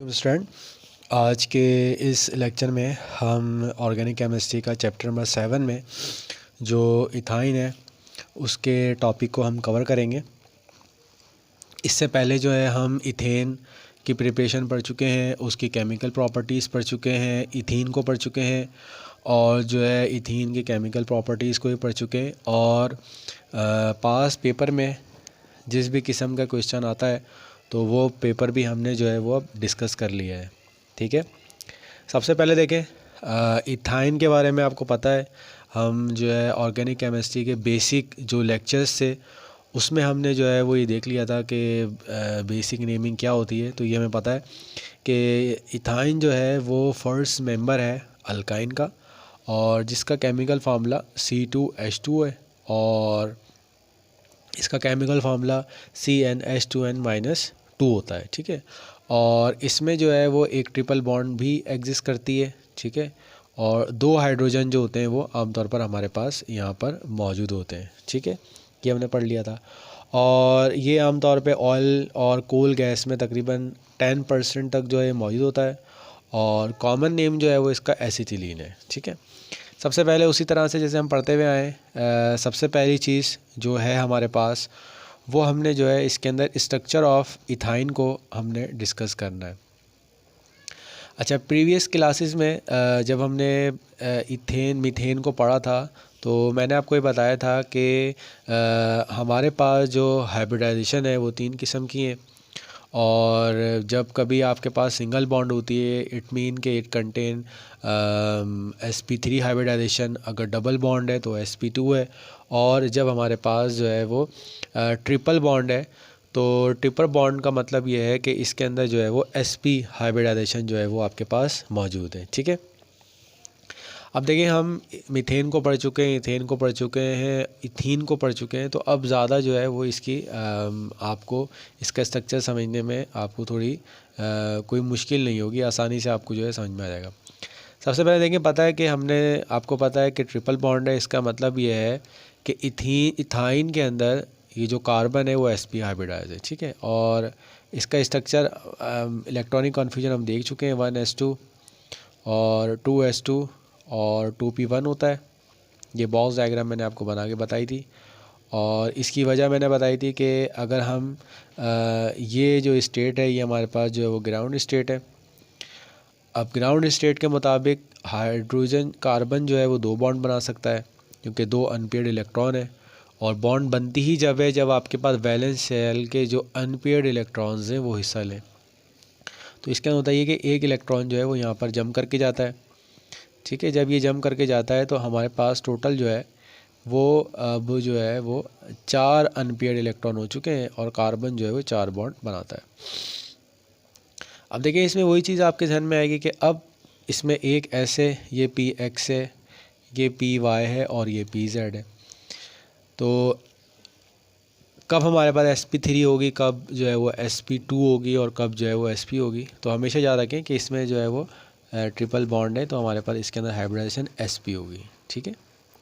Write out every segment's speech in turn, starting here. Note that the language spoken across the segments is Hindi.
स्टूडेंट, आज के इस लेक्चर में हम ऑर्गेनिक केमिस्ट्री का चैप्टर नंबर 7 में जो इथाइन है उसके टॉपिक को हम कवर करेंगे। इससे पहले जो है हम इथेन की प्रिपरेशन पढ़ चुके हैं, उसकी केमिकल प्रॉपर्टीज़ पढ़ चुके हैं, इथीन को पढ़ चुके हैं और जो है इथीन की केमिकल प्रॉपर्टीज़ को भी पढ़ चुके हैं। और पास पेपर में जिस भी किस्म का क्वेश्चन आता है तो वो पेपर भी हमने जो है वो अब डिस्कस कर लिया है। ठीक है, सबसे पहले देखें इथाइन के बारे में। आपको पता है हम जो है ऑर्गेनिक केमिस्ट्री के बेसिक जो लेक्चर्स थे उसमें हमने जो है वो ये देख लिया था कि बेसिक नेमिंग क्या होती है। तो ये हमें पता है कि इथाइन जो है वो फर्स्ट मेंबर है अल्काइन का और जिसका केमिकल फार्मूला C2H2 है और इसका केमिकल फार्मूला CnH2n-2 होता है। ठीक है, और इसमें जो है वो एक ट्रिपल बॉन्ड भी एग्जिस्ट करती है। ठीक है, और दो हाइड्रोजन जो होते हैं वो आमतौर पर हमारे पास यहाँ पर मौजूद होते हैं। ठीक है, ये हमने पढ़ लिया था। और ये आमतौर पे ऑयल और कोल गैस में तकरीबन 10% तक जो है मौजूद होता है और कॉमन नेम जो है वो इसका एसिटिलीन है। ठीक है, सबसे पहले उसी तरह से जैसे हम पढ़ते हुए आए, सबसे पहली चीज़ जो है हमारे पास वो हमने जो है इसके अंदर स्ट्रक्चर ऑफ इथाइन को हमने डिस्कस करना है। अच्छा, प्रीवियस क्लासेस में जब हमने इथेन मीथेन को पढ़ा था तो मैंने आपको ये बताया था कि हमारे पास जो हाइब्रिडाइजेशन है वो 3 किस्म की है और जब कभी आपके पास सिंगल बॉन्ड होती है इट मीन के इट कंटेन sp3 हाइब्रिडाइजेशन। अगर डबल बॉन्ड है तो sp2 है और जब हमारे पास जो है वो ट्रिपल बॉन्ड है तो ट्रिपल बॉन्ड का मतलब ये है कि इसके अंदर जो है वो sp हाइब्रिडाइजेशन जो है वो आपके पास मौजूद है। ठीक है, अब देखिए हम मीथेन को पढ़ चुके हैं, इथेन को पढ़ चुके हैं, इथीन को पढ़ चुके हैं। तो अब ज़्यादा जो है वो इसकी आपको इसका स्ट्रक्चर समझने में आपको थोड़ी कोई मुश्किल नहीं होगी, आसानी से आपको जो है समझ में आ जाएगा। सबसे पहले देखिए, पता है कि हमने आपको पता है कि ट्रिपल बॉन्ड है। इसका मतलब ये है कि इथाइन के अंदर ये जो कार्बन है वो sp हाइब्रिडाइज है। ठीक है, और इसका स्ट्रक्चर इलेक्ट्रॉनिक कन्फ्यूजन हम देख चुके हैं, 1s2 और 2s2 और 2p1 होता है। ये बॉक्स डायग्राम मैंने आपको बना के बताई थी और इसकी वजह मैंने बताई थी कि अगर हम ये जो स्टेट है ये हमारे पास जो है वो ग्राउंड स्टेट है। अब ग्राउंड स्टेट के मुताबिक हाइड्रोजन कार्बन जो है वो 2 बॉन्ड बना सकता है क्योंकि 2 अनपेयर्ड इलेक्ट्रॉन है और बॉन्ड बनती ही जब है जब आपके पास वैलेंस शेल के जो अनपेयर्ड इलेक्ट्रॉन्स हैं वो हिस्सा लें। तो इसका होता है कि एक इलेक्ट्रॉन जो है वो यहाँ पर जम करके जाता है। ठीक है, जब ये जम करके जाता है तो हमारे पास टोटल जो है वो अब जो है वो 4 अनपेयर्ड इलेक्ट्रॉन हो चुके हैं और कार्बन जो है वो 4 बॉन्ड बनाता है। अब देखिए इसमें वही चीज़ आपके ध्यान में आएगी कि अब इसमें एक ऐसे ये px है, ये py है और ये pz है। तो कब हमारे पास sp3 होगी, कब जो है वो sp2 होगी और कब जो है वो sp होगी। तो हमेशा याद रखें कि इसमें जो है वो ट्रिपल बॉन्ड है तो हमारे पास इसके अंदर हाइब्रिडाइजेशन sp होगी। ठीक है,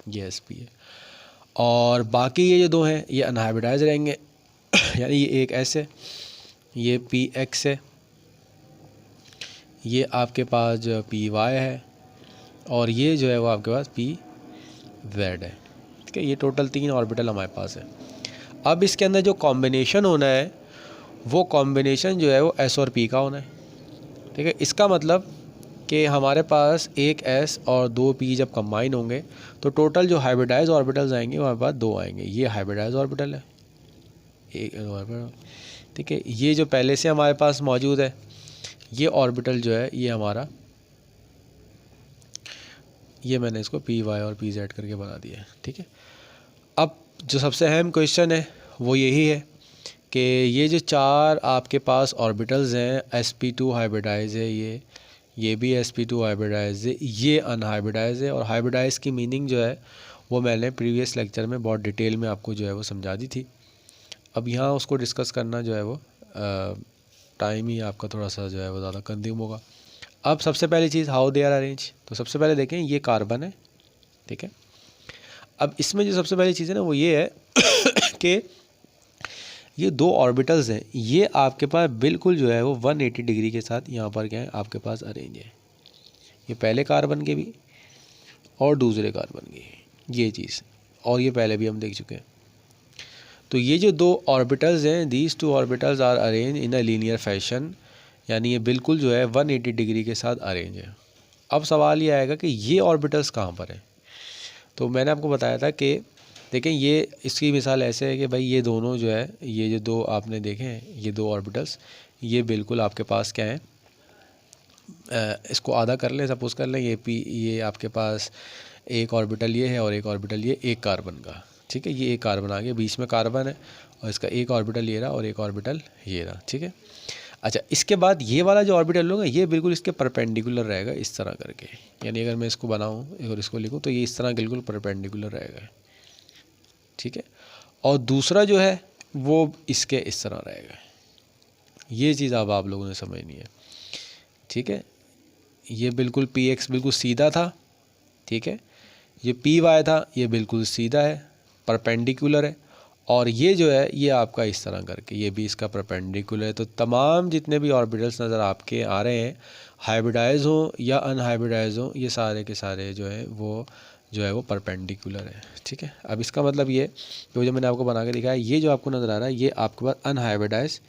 ये sp है और बाकी ये जो 2 हैं ये अनहाइब्रिडाइज रहेंगे यानी ये एक ऐसे, ये px है, ये आपके पास जो py है और ये जो है वो आपके पास pz है। ठीक है, ये टोटल 3 ऑर्बिटल हमारे पास है। अब इसके अंदर जो कॉम्बिनेशन होना है वो कॉम्बिनेशन जो है वो s और p का होना है। ठीक है, इसका मतलब कि हमारे पास एक s और 2 p जब कंबाइन होंगे तो टोटल जो हाइब्रिडाइज ऑर्बिटल्स आएंगे हमारे पास 2 आएंगे। ये हाइब्रिडाइज ऑर्बिटल है एक ऑर्बिटल। ठीक है, ये जो पहले से हमारे पास मौजूद है ये ऑर्बिटल जो है ये हमारा, ये मैंने इसको py और pz करके बना दिया है। ठीक है, अब जो सबसे अहम क्वेश्चन है वो यही है कि ये जो 4 आपके पास ऑर्बिटल्स हैं, sp2 हाइब्रिडाइज है, ये भी sp2 हाइब्रिडाइज है, ये अनहाइब्रिडाइज है। और हाइब्रिडाइज की मीनिंग जो है वो मैंने प्रीवियस लेक्चर में बहुत डिटेल में आपको जो है वो समझा दी थी। अब यहाँ उसको डिस्कस करना जो है वो टाइम ही आपका थोड़ा सा जो है वो ज़्यादा कंज्यूम होगा। अब सबसे पहली चीज़ हाउ दे आर अरेंज। तो सबसे पहले देखें ये कार्बन है। ठीक है, अब इसमें जो सबसे पहली चीज़ है ना वो ये है कि ये दो ऑर्बिटल्स हैं, ये आपके पास बिल्कुल जो है वो 180 डिग्री के साथ यहाँ पर क्या है आपके पास अरेंज है। ये पहले कार्बन के भी और दूसरे कार्बन की ये चीज़, और ये पहले भी हम देख चुके हैं। तो ये जो दो ऑर्बिटल्स हैं, these two orbitals are arrange in a linear fashion, यानी ये बिल्कुल जो है 180 डिग्री के साथ अरेंज है। अब सवाल ये आएगा कि ये ऑर्बिटल्स कहाँ पर हैं। तो मैंने आपको बताया था कि देखें, ये इसकी मिसाल ऐसे है कि भाई ये दोनों जो है, ये जो दो आपने देखे हैं ये दो ऑर्बिटल्स, ये बिल्कुल आपके पास क्या है, इसको आधा कर लें, सपोज़ कर लें ये आपके पास एक ऑर्बिटल ये है और एक ऑर्बिटल ये एक कार्बन का, ठीक है। ये एक कार्बन आ गया, बीच में कार्बन है और इसका एक ऑर्बिटल ये रहा और एक ऑर्बिटल ये रहा, ठीक है। अच्छा, इसके बाद ये वाला जो ऑर्बिटल होगा ये बिल्कुल इसके परपेंडिकुलर रहेगा इस तरह करके, यानी अगर मैं इसको बनाऊँ और इसको लिखूँ तो ये इस तरह बिल्कुल परपेंडिकुलर रहेगा, ठीक है। और दूसरा जो है वो इसके इस तरह रहेगा। ये चीज़ अब आप लोगों ने समझनी है, ठीक है। ये बिल्कुल px बिल्कुल सीधा था, ठीक है। ये py था, ये बिल्कुल सीधा है, परपेंडिकुलर है। और ये जो है ये आपका इस तरह करके ये भी इसका परपेंडिकुलर है। तो तमाम जितने भी ऑर्बिटल्स नज़र आपके आ रहे हैं, हाइब्रिडाइज हों या अनहाइब्रिडाइज हों, ये सारे के सारे जो है वो परपेंडिकुलर है, ठीक है। अब इसका मतलब ये जो मैंने आपको बना के दिखाया, ये जो आपको नज़र आ रहा है ये आपके पास अनहाइब्रिडाइज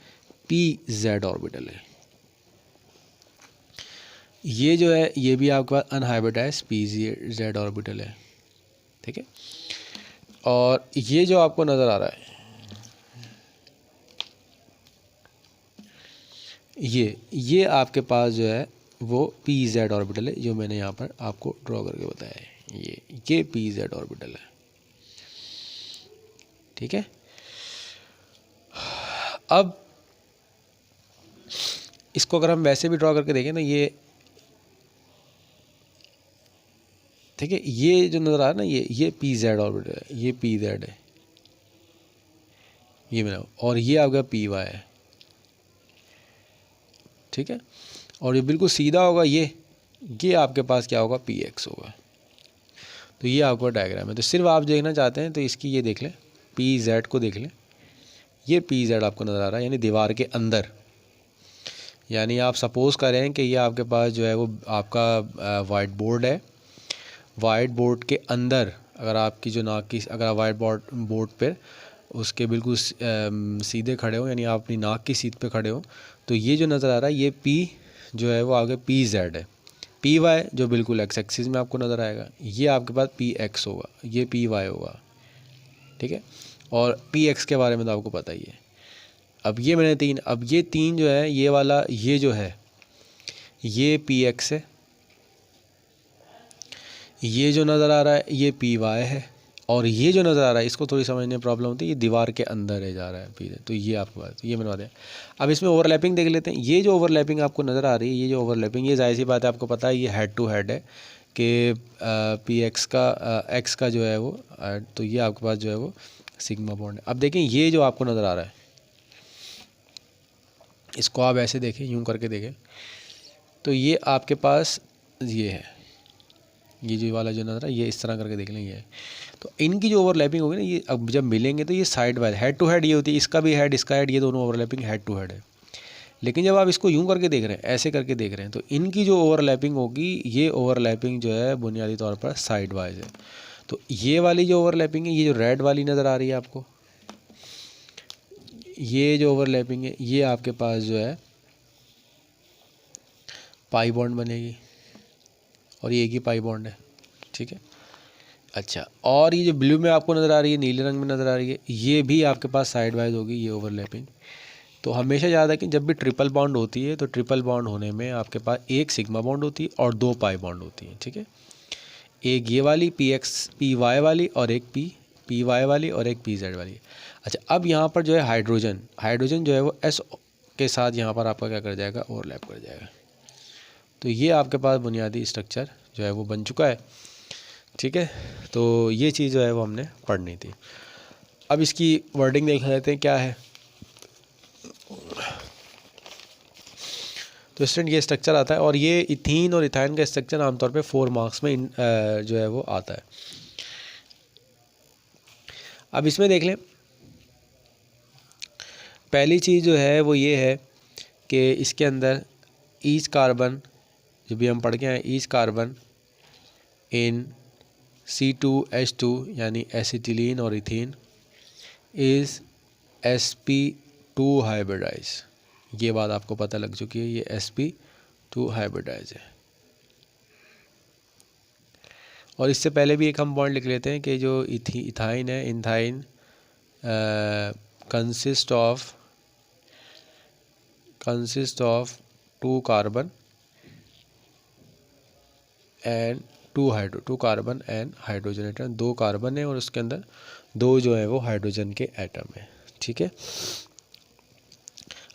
pz ऑर्बिटल है। ये जो है ये भी आपके पास अनहाइब्रिडाइज pz ऑर्बिटल है, ठीक है। और ये जो आपको नज़र आ रहा है ये आपके पास जो है वो pz ऑर्बिटल है, जो मैंने यहाँ पर आपको ड्रॉ करके बताया है। ये pz ऑर्बिटल है, ठीक है। अब इसको अगर हम वैसे भी ड्रॉ करके देखें ना, ये ठीक है, ये जो नज़र आ रहा है ना ये pz ऑर्बिटल है, ये pz है, ये मेरा, और ये आपका py है, ठीक है। और ये बिल्कुल सीधा होगा, ये आपके पास क्या होगा, px होगा। तो ये आपका डायग्राम है। तो सिर्फ आप देखना चाहते हैं तो इसकी ये देख लें, pz को देख लें, ये pz आपको नज़र आ रहा है, यानी दीवार के अंदर। यानी आप सपोज़ करें कि ये आपके पास जो है वो आपका वाइट बोर्ड है, वाइट बोर्ड के अंदर अगर आपकी जो नाक की, अगर आप वाइट बोर्ड पर उसके बिल्कुल सीधे खड़े हो, यानी आप अपनी नाक की सीध पे खड़े हो, तो ये जो नज़र आ रहा है ये P जो है वो आगे pz है। py जो बिल्कुल x एक्सिस में आपको नज़र आएगा, ये आपके पास px होगा, ये py होगा, ठीक है। और px के बारे में तो आपको पता ही है। अब ये मैंने तीन, अब ये तीन जो है ये वाला ये जो है ये px है, ये जो नज़र आ रहा है ये py है, और ये जो नज़र आ रहा है इसको थोड़ी समझने में प्रॉब्लम होती है, ये दीवार के अंदर है जा रहा है पीछे। तो ये आपको बात ये बनवा दें। अब इसमें ओवरलैपिंग देख लेते हैं। ये जो ओवरलैपिंग आपको नज़र आ रही है, ये जो ओवरलैपिंग, ये जाहिर सी बात है आपको पता है ये हेड टू हेड है कि px का x का जो है वो तो ये आपके पास जो है वो सिग्मा बॉन्ड है। अब देखें ये जो आपको नज़र आ रहा है, इसको आप ऐसे देखें, यूँ करके देखें, तो ये आपके पास ये है, ये जो वाला जो नज़र है ये इस तरह करके देख लें, ये है। तो इनकी जो ओवरलैपिंग होगी ना, ये अब जब मिलेंगे तो ये side by head to head ये होती है, इसका भी हेड इसका हेड, ये दोनों ओवरलैपिंग हेड टू हेड है। लेकिन जब आप इसको यूं करके देख रहे हैं, ऐसे करके देख रहे हैं, तो इनकी जो ओवरलैपिंग होगी, ये ओवरलैपिंग जो है बुनियादी तौर पर साइड वाइज है। तो ये वाली जो ओवरलैपिंग है, ये जो रेड वाली नज़र आ रही है आपको, ये जो ओवरलैपिंग है ये आपके पास जो है पाई बॉन्ड बनेगी, और ये एक ही पाई बॉन्ड है, ठीक है। अच्छा, और ये जो ब्लू में आपको नज़र आ रही है, नीले रंग में नज़र आ रही है, ये भी आपके पास साइड वाइज होगी ये ओवरलैपिंग। तो हमेशा याद है कि जब भी ट्रिपल बॉन्ड होती है तो ट्रिपल बॉन्ड होने में आपके पास एक सिग्मा बॉन्ड होती है और दो पाई बॉन्ड होती है, ठीक है। एक ये वाली py वाली और एक py वाली और एक pz वाली। अच्छा, अब यहाँ पर जो है हाइड्रोजन जो है वो s के साथ यहाँ पर आपका क्या कर जाएगा, ओवरलैप कर जाएगा। तो ये आपके पास बुनियादी स्ट्रक्चर जो है वो बन चुका है, ठीक है। तो ये चीज़ जो है वो हमने पढ़नी थी। अब इसकी वर्डिंग देख लेते हैं क्या है। तो स्टूडेंट ये स्ट्रक्चर आता है, और ये इथीन और इथाइन का स्ट्रक्चर आमतौर पे 4 मार्क्स में जो है वो आता है। अब इसमें देख लें, पहली चीज़ जो है वो ये है कि इसके अंदर ईच कार्बन, जो भी हम पढ़ के आए, ईच कार्बन इन C2H2 यानी एसिटिलीन और इथीन इज़ sp2 हाइब्रिडाइज। ये बात आपको पता लग चुकी है, ये sp2 हाइब्रिडाइज है। और इससे पहले भी एक हम पॉइंट लिख लेते हैं कि जो इथाइन है, ethyne consist of 2 carbon and 2 carbon and hydrogen atom. 2 carbon है और उसके अंदर 2 जो है वो हाइड्रोजन के एटम है, ठीक है।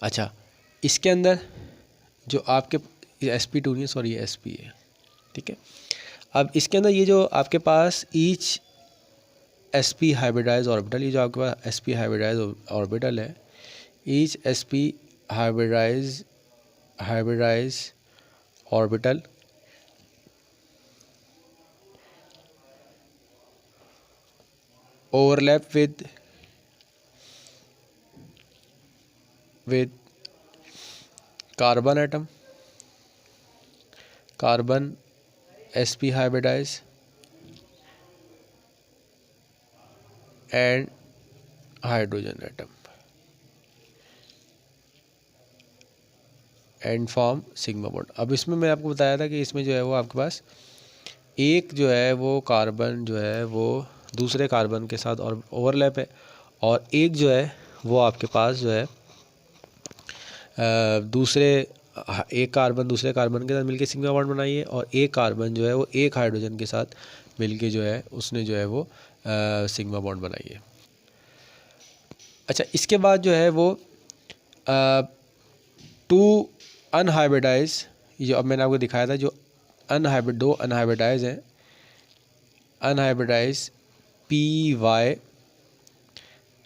अच्छा, इसके अंदर जो आपके sp2 नहीं, सॉरी ये sp है, ठीक है। अब इसके अंदर ये जो आपके पास ईच sp हाइब्रिडाइज ऑर्बिटल, ये जो आपके पास sp हाइब्रिडाइज ऑर्बिटल है, each sp hybridise orbital overlap with carbon atom, carbon sp hybridize and hydrogen atom and form sigma bond। अब इसमें मैं आपको बताया था कि इसमें जो है वो आपके पास एक जो है वो कार्बन जो है वो दूसरे कार्बन के साथ और ओवरलैप है, और एक जो है वो आपके पास जो है एक कार्बन दूसरे कार्बन के साथ मिलके सिग्मा बॉन्ड बनाई है, और एक कार्बन जो है वो एक हाइड्रोजन के साथ मिलके जो है उसने जो है वो सिग्मा बॉन्ड बनाई है। अच्छा, इसके बाद जो है वो 2 अनहाइब्रिडाइज, जो अब मैंने आपको दिखाया था, जो दो अनहाइब्रिडाइज हैं, unhybridised py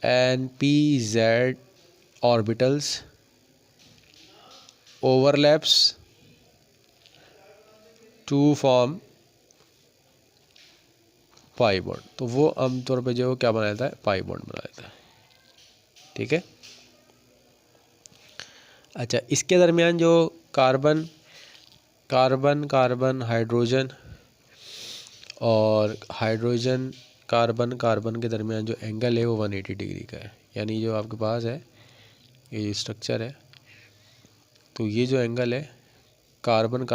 and pz orbitals overlaps to form pi bond. तो वो आमतौर पे जो क्या बना देता है, पाई बॉन्ड बना देता है, ठीक है। अच्छा, इसके दरमियान जो कार्बन हाइड्रोजन और हाइड्रोजन कार्बन के दरमियान जो एंगल है वो 180 डिग्री का है। यानी जो आपके पास है ये स्ट्रक्चर है, तो ये जो एंगल है कार्बन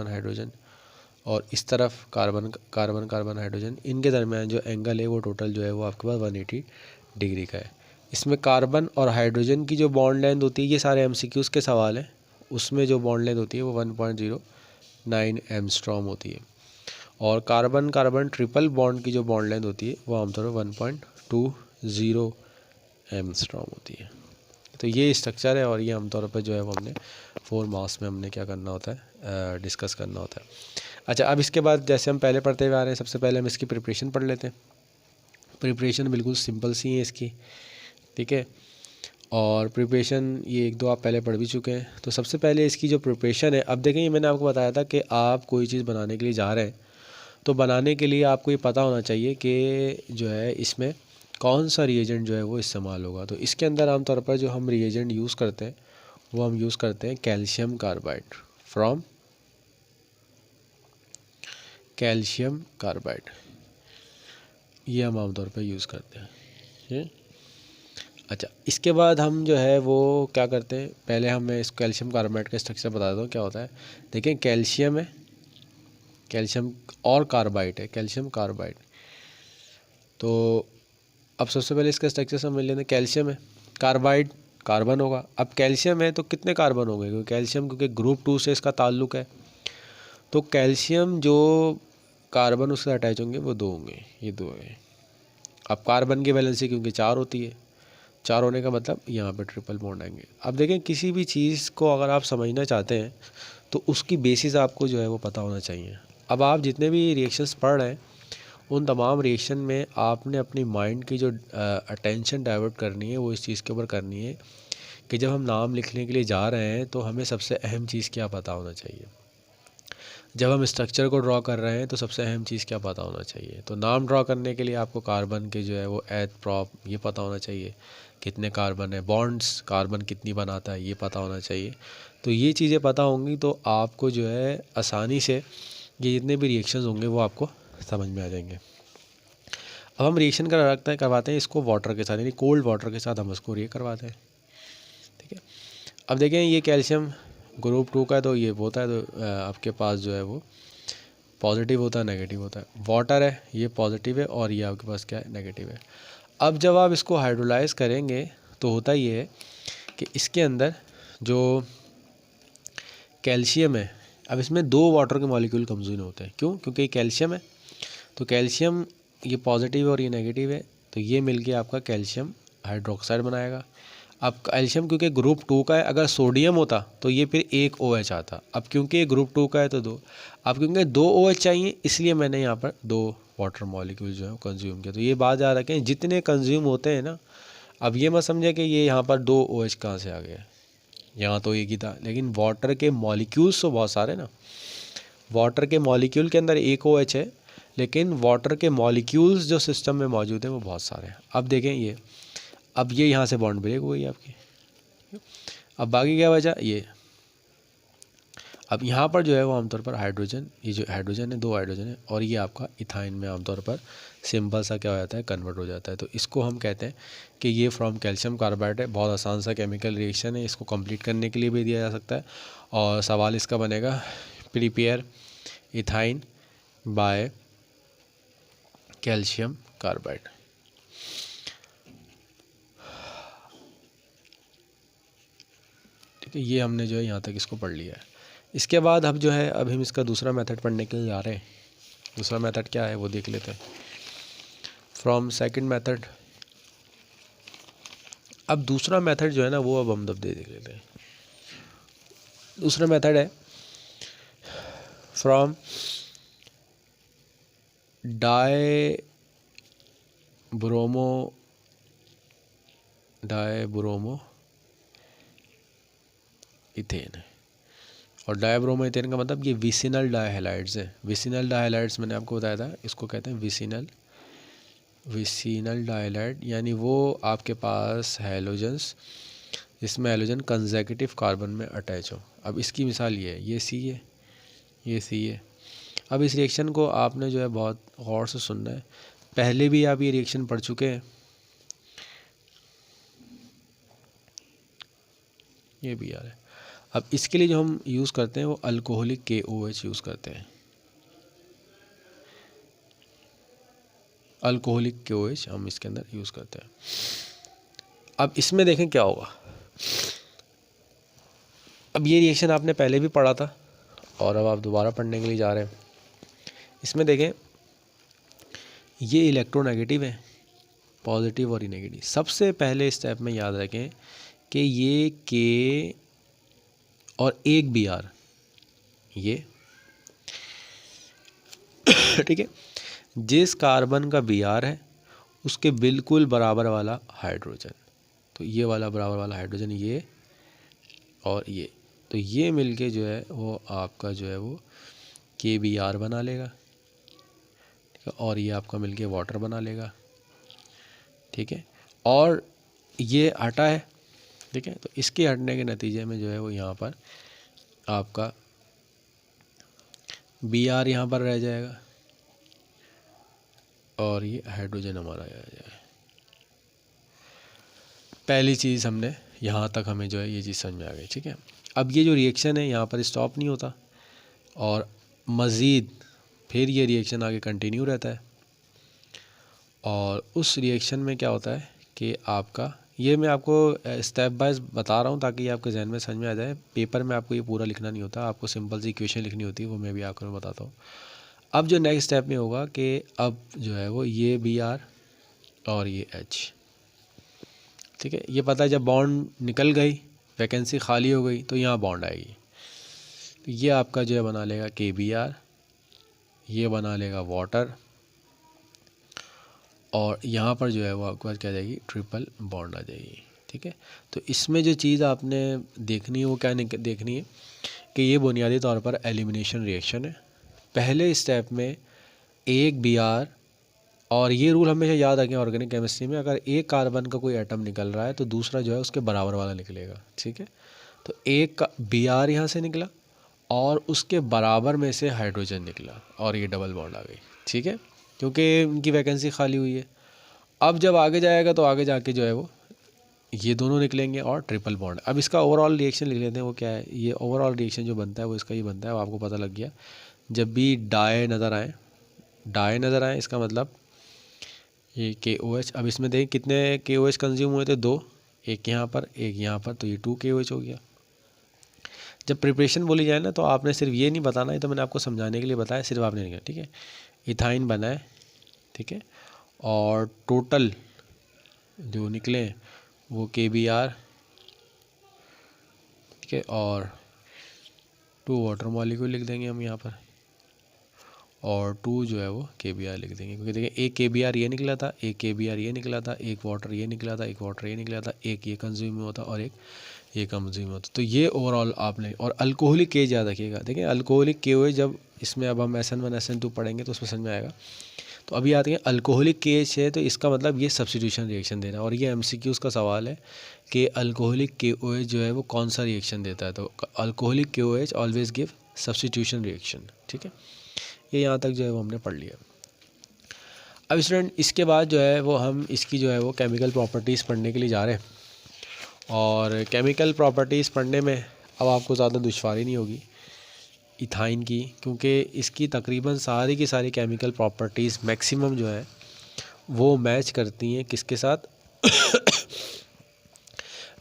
हाइड्रोजन और इस तरफ कार्बन हाइड्रोजन, इनके दरमियान जो एंगल है वो टोटल जो है वो आपके पास 180 डिग्री का है। इसमें कार्बन और हाइड्रोजन की जो बॉन्ड लेंथ होती है, ये सारे MCQs के सवाल हैं, उसमें जो बॉन्ड लेंथ होती है वो 1.09 एंगस्ट्रॉम होती है, और कार्बन ट्रिपल बॉन्ड की जो बॉन्ड लेंथ होती है वो आमतौर पर 1.20 एंगस्ट्रॉम होती है। तो ये स्ट्रक्चर है, और ये आमतौर पर जो है वो हमने 4 मार्क्स में हमने क्या करना होता है, डिस्कस करना होता है। अच्छा, अब इसके बाद जैसे हम पहले पढ़ते हुए आ रहे हैं, सबसे पहले हम इसकी प्रिपरेशन पढ़ लेते हैं। प्रिपरेशन बिल्कुल सिंपल सी है इसकी, ठीक है, और प्रिपरेशन ये 1-2 आप पहले पढ़ भी चुके हैं। तो सबसे पहले इसकी जो प्रिपरेशन है, अब देखें ये मैंने आपको बताया था कि आप कोई चीज़ बनाने के लिए जा रहे हैं, तो बनाने के लिए आपको ये पता होना चाहिए कि जो है इसमें कौन सा रिएजेंट जो है वो इस्तेमाल होगा। तो इसके अंदर आमतौर पर जो हम रिएजेंट यूज़ करते हैं वो हम यूज़ करते हैं calcium carbide from calcium carbide, ये हम आमतौर पर यूज़ करते हैं। अच्छा, इसके बाद हम जो है वो क्या करते हैं, पहले हमें इस कैल्शियम कार्बाइड का स्ट्रक्चर बता देता हूँ क्या होता है। देखें, कैल्शियम है, कैल्शियम और कार्बाइड है, कैल्शियम कार्बाइड। तो अब सबसे पहले इसका स्ट्रक्चर समझ लेते हैं। कैल्शियम है, कार्बाइड कार्बन होगा। अब कैल्शियम है तो कितने कार्बन होंगे, क्योंकि कैल्शियम क्योंकि ग्रुप 2 से इसका ताल्लुक़ है, तो कैल्शियम जो कार्बन उससे अटैच होंगे वो 2 होंगे, ये 2 है। अब कार्बन की वैलेंसी क्योंकि 4 होती है, 4 होने का मतलब यहाँ पे ट्रिपल बॉन्ड आएंगे। अब देखें, किसी भी चीज़ को अगर आप समझना चाहते हैं तो उसकी बेसिस आपको जो है वो पता होना चाहिए। अब आप जितने भी रिएक्शंस पढ़ रहे हैं उन तमाम रिएक्शन में आपने अपनी माइंड की जो अटेंशन डाइवर्ट करनी है वो इस चीज़ के ऊपर करनी है कि जब हम नाम लिखने के लिए जा रहे हैं तो हमें सबसे अहम चीज़ क्या पता होना चाहिए। जब हम स्ट्रक्चर को ड्रॉ कर रहे हैं तो सबसे अहम चीज़ क्या पता होना चाहिए, तो नाम ड्रॉ करने के लिए आपको कार्बन के जो है वो एथ प्रॉप ये पता होना चाहिए, कितने कार्बन है, बॉन्ड्स कार्बन कितनी बनाता है ये पता होना चाहिए। तो ये चीज़ें पता होंगी तो आपको जो है आसानी से ये जितने भी रिएक्शंस होंगे वो आपको समझ में आ जाएंगे। अब हम रिएक्शन करवाते हैं इसको वाटर के साथ, यानी कोल्ड वाटर के साथ हम इसको रिएक्ट करवाते हैं, ठीक है। अब देखें ये कैल्शियम ग्रुप 2 का है तो ये होता है, तो आपके पास जो है वो पॉजिटिव होता है नेगेटिव होता है, वाटर है ये पॉजिटिव है और ये आपके पास क्या है नेगेटिव है। अब जब आप इसको हाइड्रोलाइज करेंगे तो होता ये है कि इसके अंदर जो कैल्शियम है, अब इसमें 2 वाटर के मॉलिक्यूल कंज्यूम होते हैं, क्यों, क्योंकि ये कैल्शियम है, तो कैल्शियम ये पॉजिटिव है और ये नेगेटिव है, तो ये मिलके आपका कैल्शियम हाइड्रोक्साइड बनाएगा। अब कैल्शियम क्योंकि ग्रुप 2 का है, अगर सोडियम होता तो ये फिर एक OH आता, अब क्योंकि ये ग्रुप 2 का है तो 2, अब क्योंकि 2 OH चाहिए इसलिए मैंने यहाँ पर 2 वाटर मॉलिक्यूल जो है कंज्यूम किया। तो ये बात याद रखें, जितने कंज्यूम होते हैं ना, अब ये मत समझे कि ये यहाँ पर 2 OH कहाँ से आ गया, यहाँ तो एक ही था, लेकिन वाटर के मॉलिक्यूल्स तो बहुत सारे ना, वाटर के मॉलिक्यूल के अंदर एक OH है, लेकिन वाटर के मॉलिक्यूल्स जो सिस्टम में मौजूद हैं वो बहुत सारे हैं। अब देखें ये, अब ये यहाँ से बॉन्ड ब्रेक हो गई आपकी, अब बाकी क्या बचा ये, अब यहाँ पर जो है वो आमतौर पर हाइड्रोजन, ये जो हाइड्रोजन है 2 हाइड्रोजन है और ये आपका इथाइन में आमतौर पर सिंपल सा क्या हो जाता है कन्वर्ट हो जाता है। तो इसको हम कहते हैं कि ये फ्रॉम कैल्शियम कार्बाइड है, बहुत आसान सा केमिकल रिएक्शन है, इसको कंप्लीट करने के लिए भी दिया जा सकता है। और सवाल इसका बनेगा prepare ethyne by calcium carbide. ठीक है, ये हमने जो है यहाँ तक इसको पढ़ लिया है। इसके बाद अब जो है अब हम इसका दूसरा मेथड पढ़ने के लिए जा रहे हैं। दूसरा मेथड क्या है वो देख लेते हैं फ्रॉम सेकंड मेथड। अब दूसरा मेथड जो है ना वो अब हम देख लेते हैं। दूसरा मेथड है फ्रॉम डायब्रोमो इथेन, और डायब्रोमो इथेन का मतलब ये विसिनल डायहैलाइड्स है। विसिनल डायहैलाइड्स मैंने आपको बताया था, इसको कहते हैं विसिनल डायहैलाइड, यानी वो आपके पास हैलोजेंस जिसमें हैलोजन कंसेक्यूटिव कार्बन में अटैच हो। अब इसकी मिसाल ये है, ये सी है, ये सी है। अब इस रिएक्शन को आपने जो है बहुत गौर से सुनना है, पहले भी आप ये रिएक्शन पढ़ चुके हैं, ये भी यार है। अब इसके लिए जो हम यूज़ करते हैं वो अल्कोहलिक KOH यूज़ करते हैं, अल्कोहलिक KOH हम इसके अंदर यूज़ करते हैं। अब इसमें देखें क्या होगा, अब ये रिएक्शन आपने पहले भी पढ़ा था और अब आप दोबारा पढ़ने के लिए जा रहे हैं। इसमें देखें ये इलेक्ट्रोनेगेटिव है, पॉजिटिव और नेगेटिव। सबसे पहले स्टेप में याद रखें कि ये K और एक Br ये ठीक है, जिस कार्बन का Br है उसके बिल्कुल बराबर वाला हाइड्रोजन, तो ये वाला बराबर वाला हाइड्रोजन ये और ये, तो ये मिलके जो है वो आपका जो है वो KBr बना लेगा, ठीक है, और ये आपका मिलके वाटर बना लेगा, ठीक है। और ये हटा है, ठीक है, तो इसके हटने के नतीजे में जो है वो यहाँ पर आपका Br यहाँ पर रह जाएगा और ये हाइड्रोजन हमारा आ जाएगा। पहली चीज़ हमने यहाँ तक हमें जो है ये चीज़ समझ में आ गई, ठीक है। अब ये जो रिएक्शन है यहाँ पर स्टॉप नहीं होता और मज़ीद फिर ये रिएक्शन आगे कंटिन्यू रहता है। और उस रिएक्शन में क्या होता है कि आपका, ये मैं आपको स्टेप बाय बता रहा हूँ ताकि आपके जहन में समझ में आ जाए। पेपर में आपको ये पूरा लिखना नहीं होता, आपको सिंपल सी इक्वेशन लिखनी होती है, वो मैं भी आपको बताता हूँ। अब जो नेक्स्ट स्टेप में होगा कि अब जो है वो ये Br और ये H, ठीक है, ये पता है जब बॉन्ड निकल गई, वैकेंसी खाली हो गई तो यहाँ बॉन्ड आएगी, तो ये आपका जो है बना लेगा KBr, ये बना लेगा वाटर, और यहाँ पर जो है वो आपके पास क्या जाएगी ट्रिपल बॉन्ड आ जाएगी, ठीक है। तो इसमें जो चीज़ आपने देखनी है वो क्या देखनी है, कि ये बुनियादी तौर पर एलिमिनेशन रिएक्शन है। पहले स्टेप में एक Br, और ये रूल हमेशा याद रखें ऑर्गेनिक केमिस्ट्री में, अगर एक कार्बन का कोई एटम निकल रहा है तो दूसरा जो है उसके बराबर वाला निकलेगा, ठीक है। तो एक का Br यहाँ से निकला और उसके बराबर में से हाइड्रोजन निकला और ये डबल बॉन्ड आ गई, ठीक है, क्योंकि इनकी वैकेंसी खाली हुई है। अब जब आगे जाएगा तो आगे जाके जो है वो ये दोनों निकलेंगे और ट्रिपल बॉन्ड। अब इसका ओवरऑल रिएक्शन लिख लेते हैं, वो क्या है, ये ओवरऑल रिएक्शन जो बनता है वो इसका ही बनता है। अब आपको पता लग गया, जब भी डाई नज़र आए इसका मतलब ये KOH। अब इसमें देखें कितने KOH कंज्यूम हुए थे, 2, एक यहाँ पर एक यहाँ पर, तो ये 2 KOH हो गया। जब प्रिपरेशन बोली जाए ना तो आपने सिर्फ ये नहीं बताना, ये तो मैंने आपको समझाने के लिए बताया, सिर्फ आपने नहीं किया, ठीक है। इथाइन बना है, ठीक है, और टोटल जो निकले वो KBr, ठीक है, और 2 वाटर मॉलिक्यूल लिख देंगे हम यहाँ पर, और 2 जो है वो KBr लिख देंगे, क्योंकि देखिए एक KBr ये निकला था, एक KBr ये निकला था, एक वाटर ये निकला था, एक वाटर ये निकला था, एक ये कंज्यूम होता और एक ये कंज्यूम होता। तो ये ओवरऑल आपने, और अल्कोहलिक केज याद रखिएगा। देखिए अल्कोहलिक KOH जब इसमें अब हम SN1 SN2 पढ़ेंगे तो उसमें समझ में आएगा। तो अभी आते हैं अल्कोहलिक KH है, तो इसका मतलब ये सब्स्टिट्यूशन रिएक्शन देना, और ये MCQs का सवाल है कि अल्कोहलिक KOH जो है वो कौन सा रिएक्शन देता है। तो alcoholic KOH always give substitution reaction, ठीक है। ये यहाँ तक जो है वो हमने पढ़ लिया। अब स्टूडेंट इसके बाद जो है वो हम इसकी जो है वो केमिकल प्रॉपर्टीज़ पढ़ने के लिए जा रहे हैं, और केमिकल प्रॉपर्टीज़ पढ़ने में अब आपको ज़्यादा दुश्वारी नहीं होगी इथाइन की, क्योंकि इसकी तकरीबन सारी की सारी केमिकल प्रॉपर्टीज़ मैक्सिमम जो है वो मैच करती हैं किसके साथ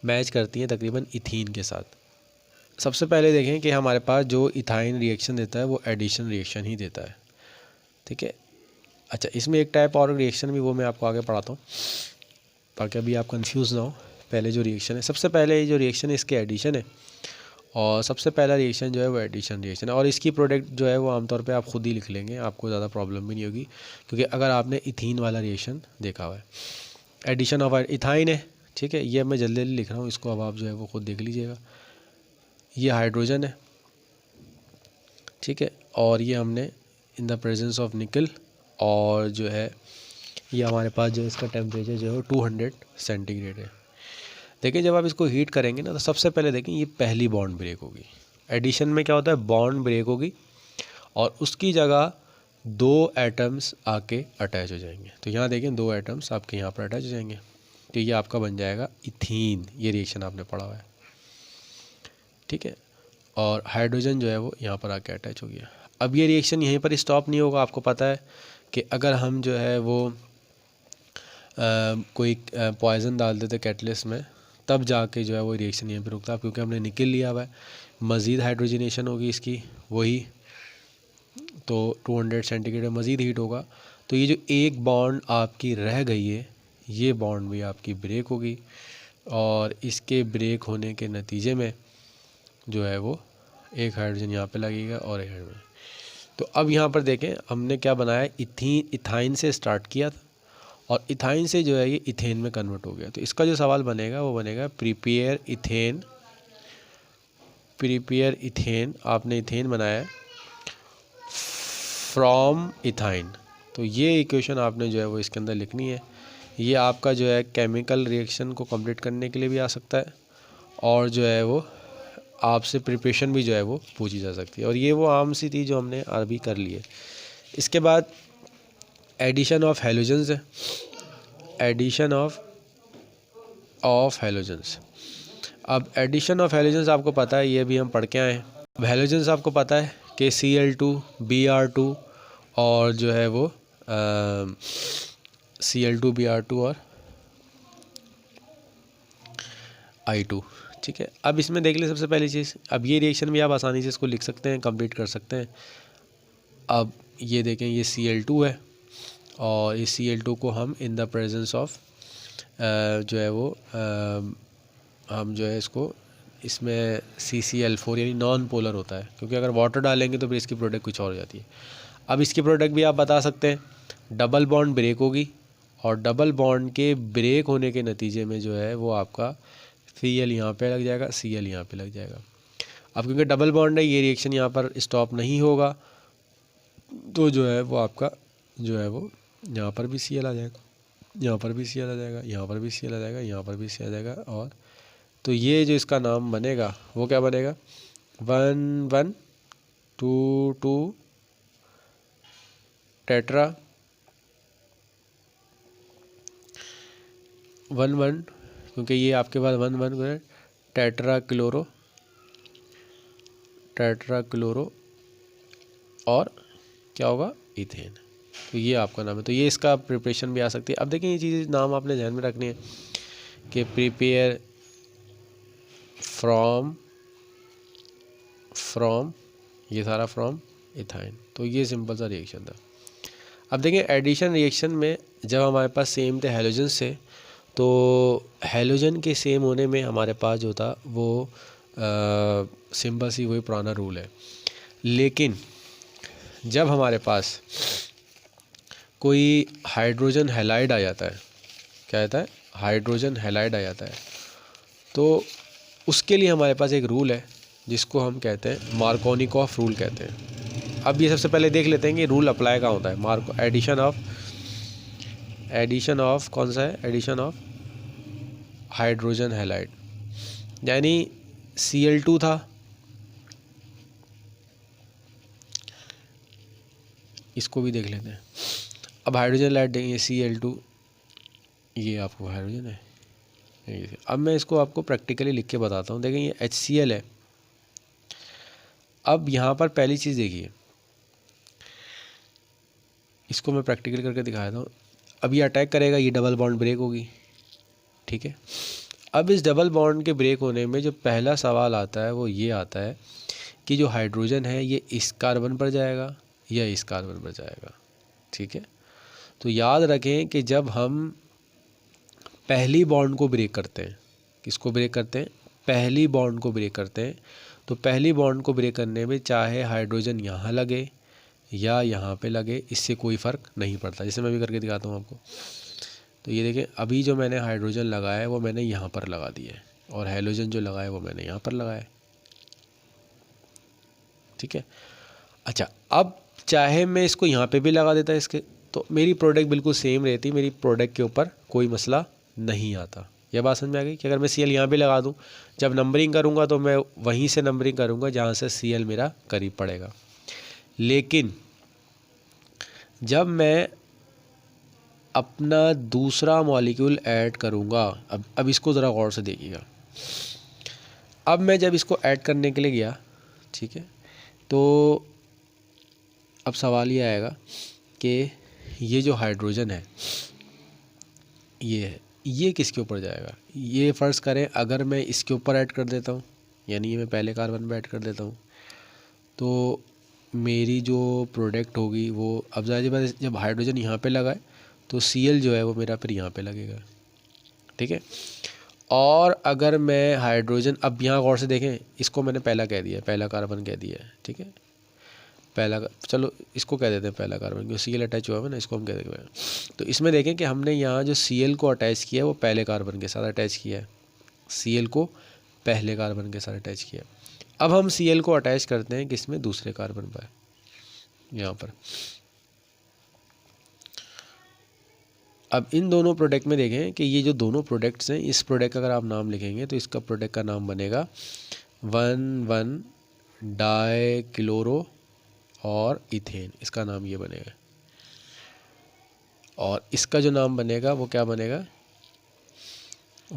मैच करती हैं तकरीबन इथीन के साथ। सबसे पहले देखें कि हमारे पास जो इथाइन रिएक्शन देता है वो एडिशन रिएक्शन ही देता है, ठीक है। अच्छा, इसमें एक टाइप और रिएक्शन भी, वो मैं आपको आगे पढ़ाता हूँ ताकि अभी आप कंफ्यूज ना हो। पहले जो रिएक्शन है, सबसे पहले जो रिएक्शन है इसके एडिशन है, और सबसे पहला रिएक्शन जो है वो एडिशन रिएक्शन है, और इसकी प्रोडक्ट जो है वो आमतौर पे आप खुद ही लिख लेंगे, आपको ज़्यादा प्रॉब्लम भी नहीं होगी, क्योंकि अगर आपने इथीन वाला रिएक्शन देखा हुआ है। एडिशन ऑफ इथाइन है, ठीक है, ये मैं जल्दी जल्दी लिख रहा हूँ, इसको अब आप जो है वो खुद देख लीजिएगा। ये हाइड्रोजन है, ठीक है, और ये हमने इन द प्रेजेंस ऑफ निकल, और जो है ये हमारे पास जो इसका टेम्परेचर जो है 200 सेंटीग्रेड है। देखिए जब आप इसको हीट करेंगे ना तो सबसे पहले देखें ये पहली बॉन्ड ब्रेक होगी। एडिशन में क्या होता है, बॉन्ड ब्रेक होगी और उसकी जगह 2 एटम्स आके अटैच हो जाएंगे। तो यहाँ देखें 2 एटम्स आपके यहाँ पर अटैच हो जाएंगे, तो ये आपका बन जाएगा इथीन। ये रिएक्शन आपने पढ़ा हुआ है, ठीक है, और हाइड्रोजन जो है वो यहाँ पर आके अटैच हो गया। अब ये रिएक्शन यहीं पर स्टॉप नहीं होगा। आपको पता है कि अगर हम जो है वो कोई पॉइज़न डाल देते कैटलिस्ट में, तब जाके जो है वो रिएक्शन यहीं पर रुकता है, क्योंकि हमने निकल लिया हुआ है। मज़ीद हाइड्रोजनेशन होगी इसकी, वही तो 200 सेंटीग्रेड में मज़ीद हीट होगा, तो ये जो एक बॉन्ड आपकी रह गई है ये बॉन्ड भी आपकी ब्रेक होगी, और इसके ब्रेक होने के नतीजे में जो है वो एक हाइड्रोजन यहाँ पे लगेगा और एक हाइड्रोजन। तो अब यहाँ पर देखें हमने क्या बनाया, इथाइन से स्टार्ट किया था और इथाइन से जो है ये इथेन में कन्वर्ट हो गया। तो इसका जो सवाल बनेगा वो बनेगा प्रिपेयर इथेन। आपने इथेन बनाया है फ्रॉम इथाइन, तो ये इक्वेशन आपने जो है वो इसके अंदर लिखनी है। ये आपका जो है केमिकल रिएक्शन को कंप्लीट करने के लिए भी आ सकता है, और जो है वो आपसे प्रिपरेशन भी जो है वो पूछी जा सकती है, और ये वो आम सी थी जो हमने अभी कर ली है। इसके बाद एडिशन ऑफ हैलोजेंस है, एडिशन ऑफ हैलोजेंस। अब एडिशन ऑफ हैलोजेंस आपको पता है, ये भी हम पढ़ के आए हैं। अब हैलोजेंस आपको पता है कि Cl2 Br2 और जो है वो Cl2 Br2 और I2, ठीक है। अब इसमें देख लें सबसे पहली चीज़, अब ये रिएक्शन भी आप आसानी से इसको लिख सकते हैं, कंप्लीट कर सकते हैं। अब ये देखें ये Cl2 है, और इस Cl2 को हम इन द प्रेजेंस ऑफ जो है वो हम जो है इसको, इसमें CCl4 यानी नॉन पोलर होता है, क्योंकि अगर वाटर डालेंगे तो फिर इसकी प्रोडक्ट कुछ और हो जाती है। अब इसकी प्रोडक्ट भी आप बता सकते हैं, डबल बॉन्ड ब्रेक होगी, और डबल बॉन्ड के ब्रेक होने के नतीजे में जो है वो आपका Cl यहाँ पे लग जाएगा, Cl यहाँ पे लग जाएगा। अब क्योंकि डबल बॉन्ड है, ये रिएक्शन यहाँ पर स्टॉप नहीं होगा, तो जो है वो आपका जो है वो यहाँ पर भी Cl आ जाएगा, यहाँ पर भी Cl आ जाएगा, यहाँ पर भी Cl आ जाएगा, यहाँ पर भी Cl आ जाएगा। और तो ये जो इसका नाम बनेगा वो क्या बनेगा, 1,1,2,2 टेट्रा 1,1, क्योंकि ये आपके पास 1,1 टेट्रा क्लोरो और क्या होगा, इथेन। तो ये आपका नाम है। तो ये इसका प्रिपरेशन भी आ सकती है। अब देखें ये चीज़ नाम आपने ध्यान में रखनी है कि प्रिपेयर फ्रॉम ये सारा फ्रॉम इथाइन। तो ये सिंपल सा रिएक्शन था। अब देखें एडिशन रिएक्शन में जब हमारे पास सेम थे हैलोजन से, तो हैलोजन के सेम होने में हमारे पास जो था वो सिंपल सी वही पुराना रूल है। लेकिन जब हमारे पास कोई हाइड्रोजन हैलाइड आ जाता है, क्या आता है, हाइड्रोजन हैलाइड आ जाता है, तो उसके लिए हमारे पास एक रूल है जिसको हम कहते हैं मार्कोनिकॉफ रूल कहते हैं। अब ये सबसे पहले देख लेते हैं कि रूल अप्लाई कहाँ होता है। एडिशन ऑफ कौन सा है, एडिशन ऑफ हाइड्रोजन हैलाइड, यानी Cl2 था, इसको भी देख लेते हैं। अब हाइड्रोजन हैलाइड देंगे Cl2, ये आपको हाइड्रोजन है। अब मैं इसको आपको प्रैक्टिकली लिख के बताता हूँ। देखें ये HCl है। अब यहाँ पर पहली चीज़ देखिए, इसको मैं प्रैक्टिकल करके दिखा देता हूँ। अब ये अटैक करेगा, ये डबल बॉन्ड ब्रेक होगी, ठीक है। अब इस डबल बॉन्ड के ब्रेक होने में जो पहला सवाल आता है वो ये आता है कि जो हाइड्रोजन है ये इस कार्बन पर जाएगा या इस कार्बन पर जाएगा, ठीक है। तो याद रखें कि जब हम पहली बॉन्ड को ब्रेक करते हैं, किसको ब्रेक करते हैं, पहली बॉन्ड को ब्रेक करते हैं, तो पहली बॉन्ड को ब्रेक करने में चाहे हाइड्रोजन यहाँ लगे या यहाँ पे लगे, इससे कोई फ़र्क नहीं पड़ता। जैसे मैं भी करके दिखाता हूँ आपको। तो ये देखें, अभी जो मैंने हाइड्रोजन लगाया है वो मैंने यहाँ पर लगा दिया है, और हैलोजन जो लगाया है वो मैंने यहाँ पर लगाया है, ठीक है। अच्छा, अब चाहे मैं इसको यहाँ पे भी लगा देता इसके, तो मेरी प्रोडक्ट बिल्कुल सेम रहती, मेरी प्रोडक्ट के ऊपर कोई मसला नहीं आता। यह बात समझ में आ गई कि अगर मैं Cl यहाँ पे लगा दूँ, जब नंबरिंग करूँगा तो मैं वहीं से नंबरिंग करूँगा जहाँ से Cl मेरा करीब पड़ेगा। लेकिन जब मैं अपना दूसरा मॉलिक्यूल ऐड करूँगा, अब इसको ज़रा गौर से देखिएगा। अब मैं जब इसको ऐड करने के लिए गया, ठीक है, तो अब सवाल ये आएगा कि ये जो हाइड्रोजन है ये है, ये किसके ऊपर जाएगा। ये फ़र्ज़ करें अगर मैं इसके ऊपर ऐड कर देता हूँ, यानी ये मैं पहले कार्बन पे ऐड कर देता हूँ, तो मेरी जो प्रोडक्ट होगी वो, अब ज़ाहिर बात जब हाइड्रोजन यहाँ पे लगा है तो Cl जो है वो मेरा फिर यहाँ पे लगेगा, ठीक है। और अगर मैं हाइड्रोजन, अब यहाँ गौर से देखें, इसको मैंने पहला कह दिया, पहला कार्बन कह दिया है, ठीक है, पहला, चलो इसको कह देते हैं पहला कार्बन, क्योंकि Cl अटैच हुआ है ना, इसको हम कह देंगे। तो इसमें देखें कि हमने यहाँ जो Cl को अटैच किया है वो पहले कार्बन के साथ अटैच किया है, Cl को पहले कार्बन के साथ अटैच किया। अब हम Cl को अटैच करते हैं किसमें, दूसरे कार्बन पर, यहाँ पर। अब इन दोनों प्रोडक्ट में देखें कि ये जो दोनों प्रोडक्ट्स हैं, इस प्रोडक्ट का अगर आप नाम लिखेंगे तो इसका प्रोडक्ट का नाम बनेगा 1,1 डाइक्लोरो और इथेन, इसका नाम ये बनेगा। और इसका जो नाम बनेगा वो क्या बनेगा,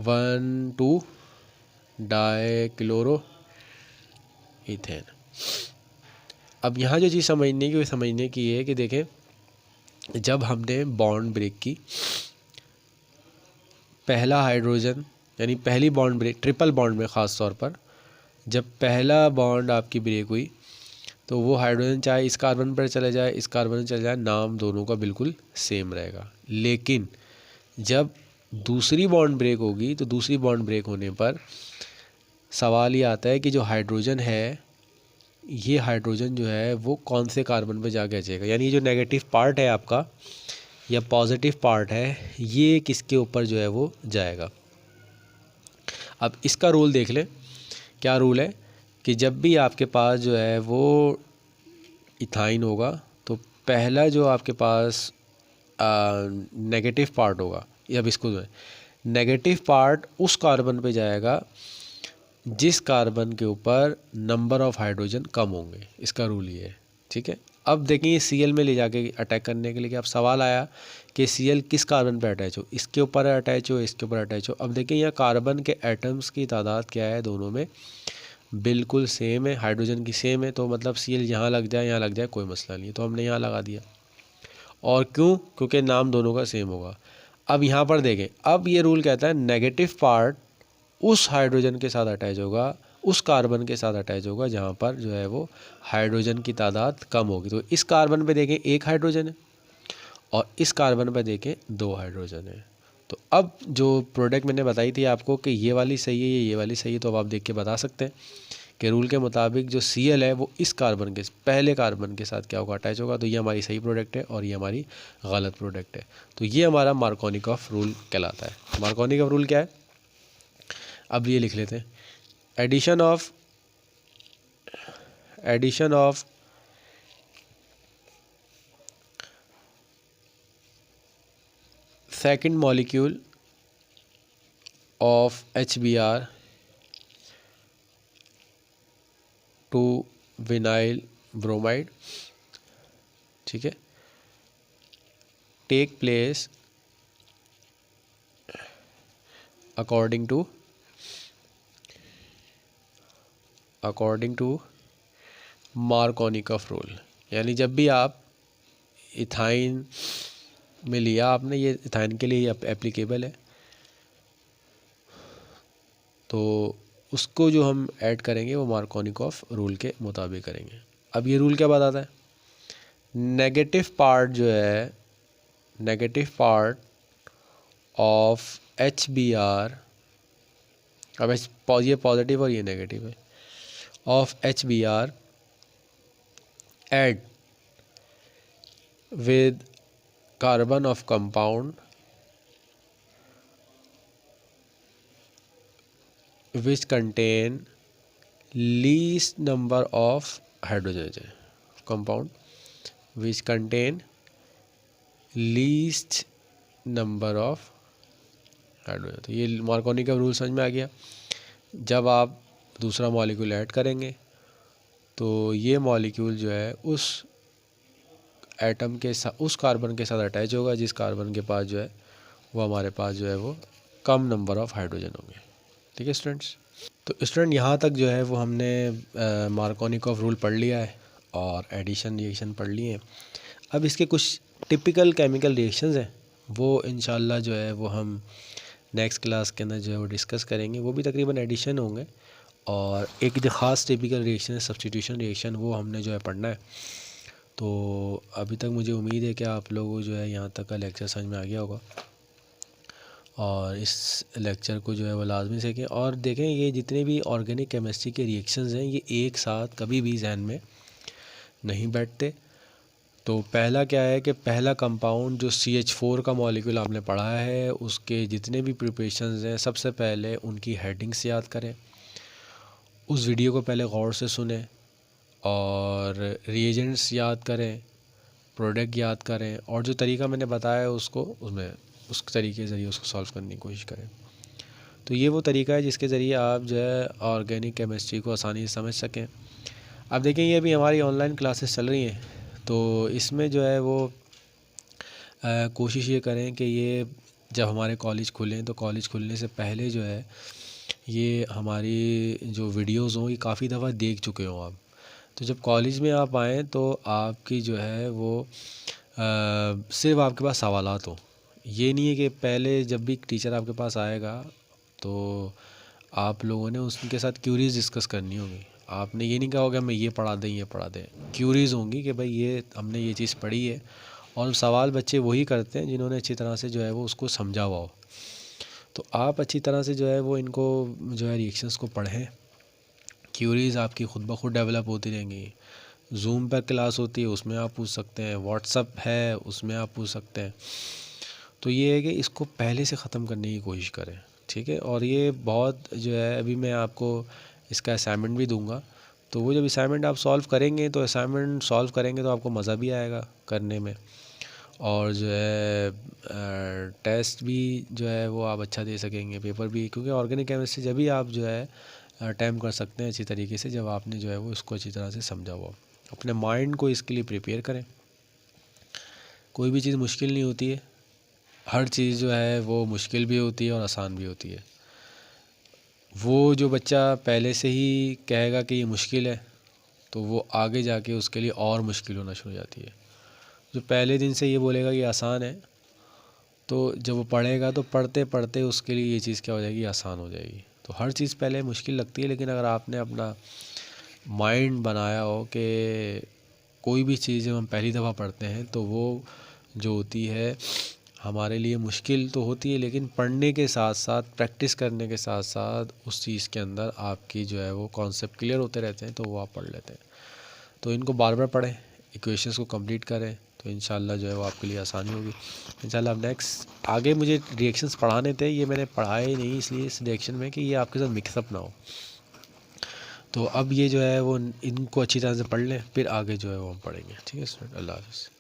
1,2 डाइक्लोरो इथेन। अब यहाँ जो चीज़ समझने की है कि देखें, जब हमने बॉन्ड ब्रेक की, पहला हाइड्रोजन यानी पहली बॉन्ड ब्रेक, ट्रिपल बॉन्ड में ख़ास तौर पर जब पहला बॉन्ड आपकी ब्रेक हुई, तो वो हाइड्रोजन चाहे इस कार्बन पर चले जाए, इस कार्बन पर चले जाए, नाम दोनों का बिल्कुल सेम रहेगा। लेकिन जब दूसरी बॉन्ड ब्रेक होगी, तो दूसरी बॉन्ड ब्रेक होने पर सवाल ये आता है कि जो हाइड्रोजन है, ये हाइड्रोजन जो है वो कौन से कार्बन पे जाके अचेगा, यानी जो नेगेटिव पार्ट है आपका या पॉजिटिव पार्ट है, ये किसके ऊपर जो है वो जाएगा। अब इसका रूल देख लें, क्या रूल है कि जब भी आपके पास जो है वो इथाइन होगा तो पहला जो आपके पास नेगेटिव पार्ट होगा, या इसको नेगेटिव पार्ट उस कार्बन पे जाएगा जिस कार्बन के ऊपर नंबर ऑफ हाइड्रोजन कम होंगे। इसका रूल ये है, ठीक है। अब देखिए Cl में ले जाके अटैक करने के लिए कि अब सवाल आया कि Cl किस कार्बन पे अटैच हो, इसके ऊपर अटैच हो, इसके ऊपर अटैच हो। अब देखिए यहाँ कार्बन के एटम्स की तादाद क्या है, दोनों में बिल्कुल सेम है, हाइड्रोजन की सेम है, तो मतलब Cl यहाँ लग जाए यहाँ लग जाए कोई मसला नहीं है, तो हमने यहाँ लगा दिया। और क्यों? क्योंकि नाम दोनों का सेम होगा। अब यहाँ पर देखें, अब ये रूल कहता है नेगेटिव पार्ट उस हाइड्रोजन के साथ अटैच होगा, उस कार्बन के साथ अटैच होगा जहाँ पर जो है वो हाइड्रोजन की तादाद कम होगी। तो इस कार्बन पे देखें एक हाइड्रोजन है और इस कार्बन पे देखें दो हाइड्रोजन है। तो अब जो प्रोडक्ट मैंने बताई थी आपको कि ये वाली सही है, ये वाली सही है, तो अब आप देख के बता सकते हैं कि रूल के मुताबिक जो Cl है वो इस कार्बन के पहले कार्बन के साथ क्या होगा, अटैच होगा। तो ये हमारी सही प्रोडक्ट है और ये हमारी गलत प्रोडक्ट है। तो ये हमारा मार्कोनिकॉफ रूल कहलाता है। मार्कोनिकॉफ रूल क्या है, अब ये लिख लेते हैं। Addition of second molecule of HBr to vinyl bromide, ठीक है, take place according to Markovnikov rule. यानी जब भी आप इथाइन में लिया आपने, ये इथाइन के लिए एप्लीकेबल है, तो उसको जो हम ऐड करेंगे वो मार्कोनिकॉफ रूल के मुताबिक करेंगे। अब ये रूल क्या बताता है, नेगेटिव पार्ट जो है, नेगेटिव पार्ट ऑफ HBr, अब ये पॉजिटिव और ये नेगेटिव है, of HBr add with carbon of compound which contain least number of hydrogens, compound which contain least number of hydrogen. तो ये मार्कोनी का रूल समझ में आ गया। जब आप दूसरा मॉलिक्यूल ऐड करेंगे तो ये मॉलिक्यूल जो है उस एटम के साथ, उस कार्बन के साथ अटैच होगा जिस कार्बन के पास जो है वो हमारे पास जो है वो कम नंबर ऑफ हाइड्रोजन होंगे। ठीक है स्टूडेंट्स, तो स्टूडेंट यहाँ तक जो है वो हमने मार्कोनिकॉफ रूल पढ़ लिया है और एडिशन रिएक्शन पढ़ लिए हैं। अब इसके कुछ टिपिकल केमिकल रिएक्शंस हैं, वो इंशाल्लाह जो है वो हम नेक्स्ट क्लास के अंदर जो है वो डिस्कस करेंगे। वो भी तकरीबन एडिशन होंगे। और एक जो ख़ास टिपिकल रिएक्शन है सब्स्टिट्यूशन रिएक्शन, वो हमने जो है पढ़ना है। तो अभी तक मुझे उम्मीद है कि आप लोगों को जो है यहाँ तक का लेक्चर समझ में आ गया होगा और इस लेक्चर को जो है वो लाजमी सीखें। और देखें ये जितने भी ऑर्गेनिक केमिस्ट्री के रिएक्शंस हैं ये एक साथ कभी भी जहन में नहीं बैठते। तो पहला क्या है कि पहला कंपाउंड जो CH4 का मॉलिक्यूल आपने पढ़ा है उसके जितने भी प्रिपरेशंस हैं सबसे पहले उनकी हेडिंग्स याद करें, उस वीडियो को पहले गौर से सुने और रिएजेंट्स याद करें, प्रोडक्ट याद करें और जो तरीका मैंने बताया है उसको उसमें उस तरीके के ज़रिए उसको सॉल्व करने की कोशिश करें। तो ये वो तरीका है जिसके ज़रिए आप जो है ऑर्गेनिक केमिस्ट्री को आसानी से समझ सकें। अब देखें ये भी हमारी ऑनलाइन क्लासेस चल रही हैं, तो इसमें जो है वो कोशिश ये करें कि ये जब हमारे कॉलेज खुलें तो कॉलेज खुलने से पहले जो है ये हमारी जो वीडियोज़ हों ये काफ़ी दफ़ा देख चुके हों आप। तो जब कॉलेज में आप आएँ तो आपकी जो है वो सिर्फ आपके पास सवालात हो। ये नहीं है कि पहले जब भी टीचर आपके पास आएगा तो आप लोगों ने उसके साथ क्यूरीज डिस्कस करनी होगी। आपने ये नहीं कहा होगा मैं ये पढ़ा दें ये पढ़ा दें, क्यूरीज होंगी कि भाई ये हमने ये चीज़ पढ़ी है। और सवाल बच्चे वही करते हैं जिन्होंने अच्छी तरह से जो है वो उसको समझा हुआ हो। तो आप अच्छी तरह से जो है वो इनको जो है रिएक्शंस को पढ़ें, क्यूरीज आपकी खुद ब खुद डेवलप होती रहेंगी। जूम पर क्लास होती है उसमें आप पूछ सकते हैं, व्हाट्सअप है उसमें आप पूछ सकते हैं। तो ये है कि इसको पहले से ख़त्म करने की कोशिश करें, ठीक है। और ये बहुत जो है अभी मैं आपको इसका असाइनमेंट भी दूंगा, तो वो जब असाइनमेंट आप सॉल्व करेंगे तो असाइनमेंट सॉल्व करेंगे तो आपको मज़ा भी आएगा करने में, और जो है टेस्ट भी जो है वो आप अच्छा दे सकेंगे, पेपर भी, क्योंकि ऑर्गेनिक केमिस्ट्री जब भी आप जो है अटैम्प्ट कर सकते हैं अच्छी तरीके से जब आपने जो है वो इसको अच्छी तरह से समझा हुआ। अपने माइंड को इसके लिए प्रिपेयर करें। कोई भी चीज़ मुश्किल नहीं होती है, हर चीज़ जो है वो मुश्किल भी होती है और आसान भी होती है। वो जो बच्चा पहले से ही कहेगा कि ये मुश्किल है तो वो आगे जाके उसके लिए और मुश्किल होना शुरू हो जाती है। जो पहले दिन से ये बोलेगा कि आसान है, तो जब वो पढ़ेगा तो पढ़ते पढ़ते उसके लिए ये चीज़ क्या हो जाएगी, आसान हो जाएगी। तो हर चीज़ पहले मुश्किल लगती है, लेकिन अगर आपने अपना माइंड बनाया हो कि कोई भी चीज़ जब हम पहली दफ़ा पढ़ते हैं तो वो जो होती है हमारे लिए मुश्किल तो होती है, लेकिन पढ़ने के साथ साथ, प्रैक्टिस करने के साथ साथ उस चीज़ के अंदर आपकी जो है वो कॉन्सेप्ट क्लियर होते रहते हैं, तो वो आप पढ़ लेते हैं। तो इनको बार बार पढ़ें, इक्वेशंस को कंप्लीट करें, तो इंशाल्लाह जो है वो आपके लिए आसानी होगी। इंशाल्लाह अब नेक्स्ट आगे मुझे रिएक्शंस पढ़ाने थे, ये मैंने पढ़ाए नहीं इसलिए इस रिएक्शन में कि ये आपके साथ मिक्सअप ना हो। तो अब ये जो है वो इनको अच्छी तरह से पढ़ लें, फिर आगे जो है वो हम पढ़ेंगे। ठीक है स्टूडेंट, अल्लाह हाफ़िज़।